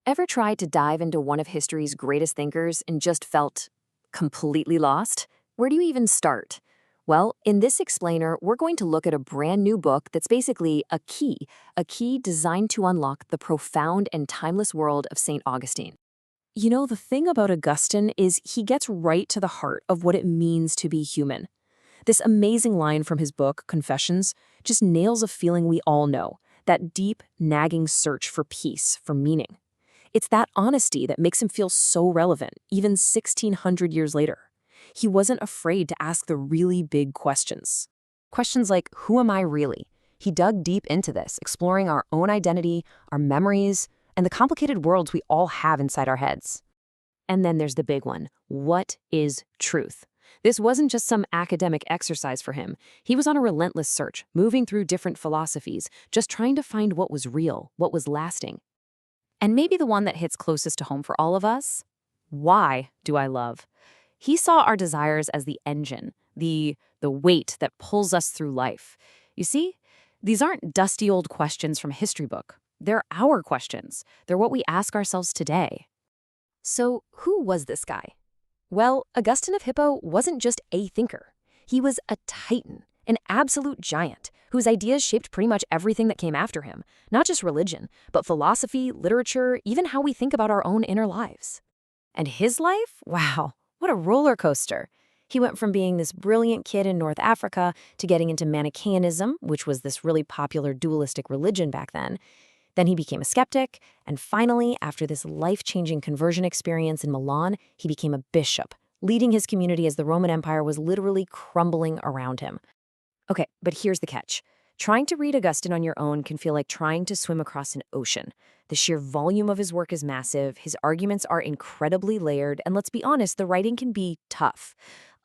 Ever tried to dive into one of history's greatest thinkers and just felt completely lost? Where do you even start? Well, in this explainer, we're going to look at a brand new book that's basically a key designed to unlock the profound and timeless world of St. Augustine. You know, the thing about Augustine is he gets right to the heart of what it means to be human. This amazing line from his book, Confessions, just nails a feeling we all know, that deep, nagging search for peace, for meaning. It's that honesty that makes him feel so relevant, even 1,600 years later. He wasn't afraid to ask the really big questions. Questions like, who am I really? He dug deep into this, exploring our own identity, our memories, and the complicated worlds we all have inside our heads. And then there's the big one. What is truth? This wasn't just some academic exercise for him. He was on a relentless search, moving through different philosophies, just trying to find what was real, what was lasting. And maybe the one that hits closest to home for all of us? Why do I love? He saw our desires as the engine, the weight that pulls us through life. You see, these aren't dusty old questions from a history book. They're our questions. They're what we ask ourselves today. So, who was this guy? Well, Augustine of Hippo wasn't just a thinker. He was a titan, an absolute giant, whose ideas shaped pretty much everything that came after him, not just religion, but philosophy, literature, even how we think about our own inner lives. And his life? Wow, what a roller coaster. He went from being this brilliant kid in North Africa to getting into Manichaeanism, which was this really popular dualistic religion back then. Then he became a skeptic, and finally, after this life-changing conversion experience in Milan, he became a bishop, leading his community as the Roman Empire was literally crumbling around him. Okay, but here's the catch. Trying to read Augustine on your own can feel like trying to swim across an ocean. The sheer volume of his work is massive, his arguments are incredibly layered, and let's be honest, the writing can be tough.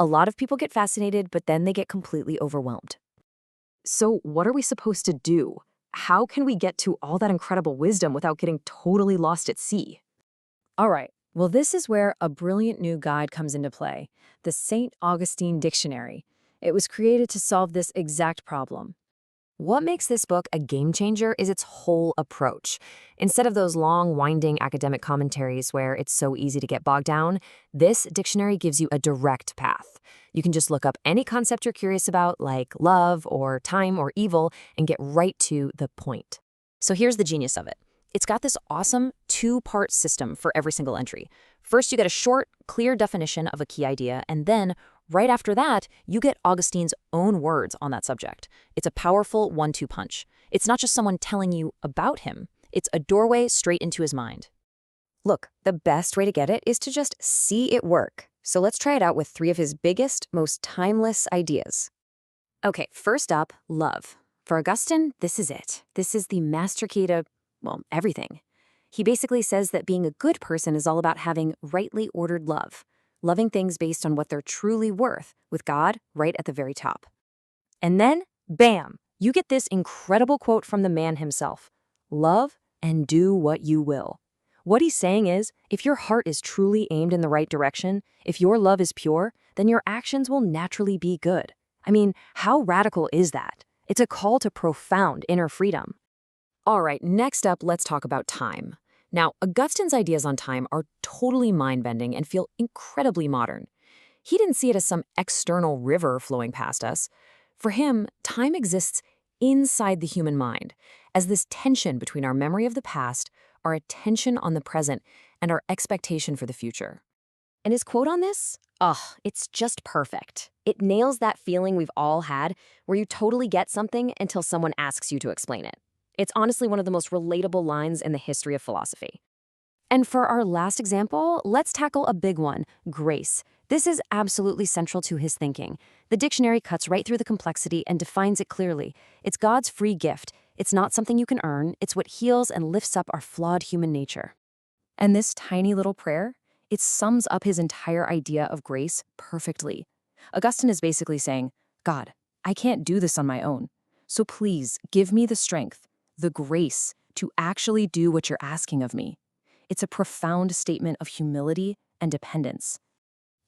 A lot of people get fascinated, but then they get completely overwhelmed. So what are we supposed to do? How can we get to all that incredible wisdom without getting totally lost at sea? All right, well, this is where a brilliant new guide comes into play, the St. Augustine Dictionary. It was created to solve this exact problem. What makes this book a game changer is its whole approach. Instead of those long, winding academic commentaries where it's so easy to get bogged down, this dictionary gives you a direct path. You can just look up any concept you're curious about, like love or time or evil, and get right to the point. So here's the genius of it. It's got this awesome two-part system for every single entry. First, you get a short, clear definition of a key idea, and then, right after that, you get Augustine's own words on that subject. It's a powerful one-two punch. It's not just someone telling you about him. It's a doorway straight into his mind. Look, the best way to get it is to just see it work. So let's try it out with 3 of his biggest, most timeless ideas. Okay, first up, love. For Augustine, this is it. This is the master key to, well, everything. He basically says that being a good person is all about having rightly ordered love, loving things based on what they're truly worth, with God right at the very top. And then, bam, you get this incredible quote from the man himself. Love and do what you will. What he's saying is, if your heart is truly aimed in the right direction, if your love is pure, then your actions will naturally be good. I mean, how radical is that? It's a call to profound inner freedom. All right, next up, let's talk about time. Now, Augustine's ideas on time are totally mind-bending and feel incredibly modern. He didn't see it as some external river flowing past us. For him, time exists inside the human mind, as this tension between our memory of the past, our attention on the present, and our expectation for the future. And his quote on this? It's just perfect. It nails that feeling we've all had where you totally get something until someone asks you to explain it. It's honestly one of the most relatable lines in the history of philosophy. And for our last example, let's tackle a big one, grace. This is absolutely central to his thinking. The dictionary cuts right through the complexity and defines it clearly. It's God's free gift. It's not something you can earn. It's what heals and lifts up our flawed human nature. And this tiny little prayer, it sums up his entire idea of grace perfectly. Augustine is basically saying, God, I can't do this on my own. So please give me the strength, the grace to actually do what you're asking of me. It's a profound statement of humility and dependence.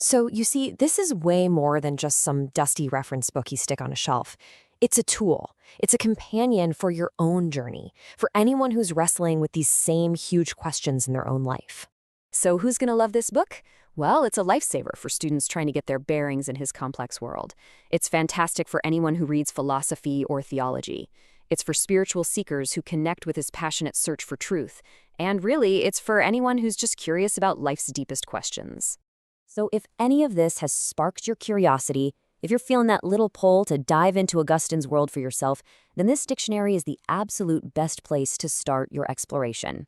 So you see, this is way more than just some dusty reference book you stick on a shelf. It's a tool. It's a companion for your own journey, for anyone who's wrestling with these same huge questions in their own life. So who's going to love this book? Well, it's a lifesaver for students trying to get their bearings in his complex world. It's fantastic for anyone who reads philosophy or theology. It's for spiritual seekers who connect with his passionate search for truth. And really, it's for anyone who's just curious about life's deepest questions. So if any of this has sparked your curiosity, if you're feeling that little pull to dive into Augustine's world for yourself, then this dictionary is the absolute best place to start your exploration.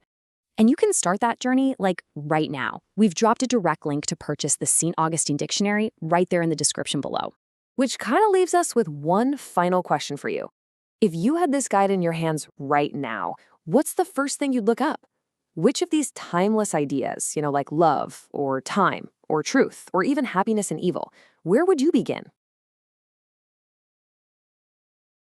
And you can start that journey, right now. We've dropped a direct link to purchase the St. Augustine Dictionary right there in the description below. Which kind of leaves us with one final question for you. If you had this guide in your hands right now, what's the first thing you'd look up? Which of these timeless ideas, like love, or time, or truth, or even happiness and evil, where would you begin?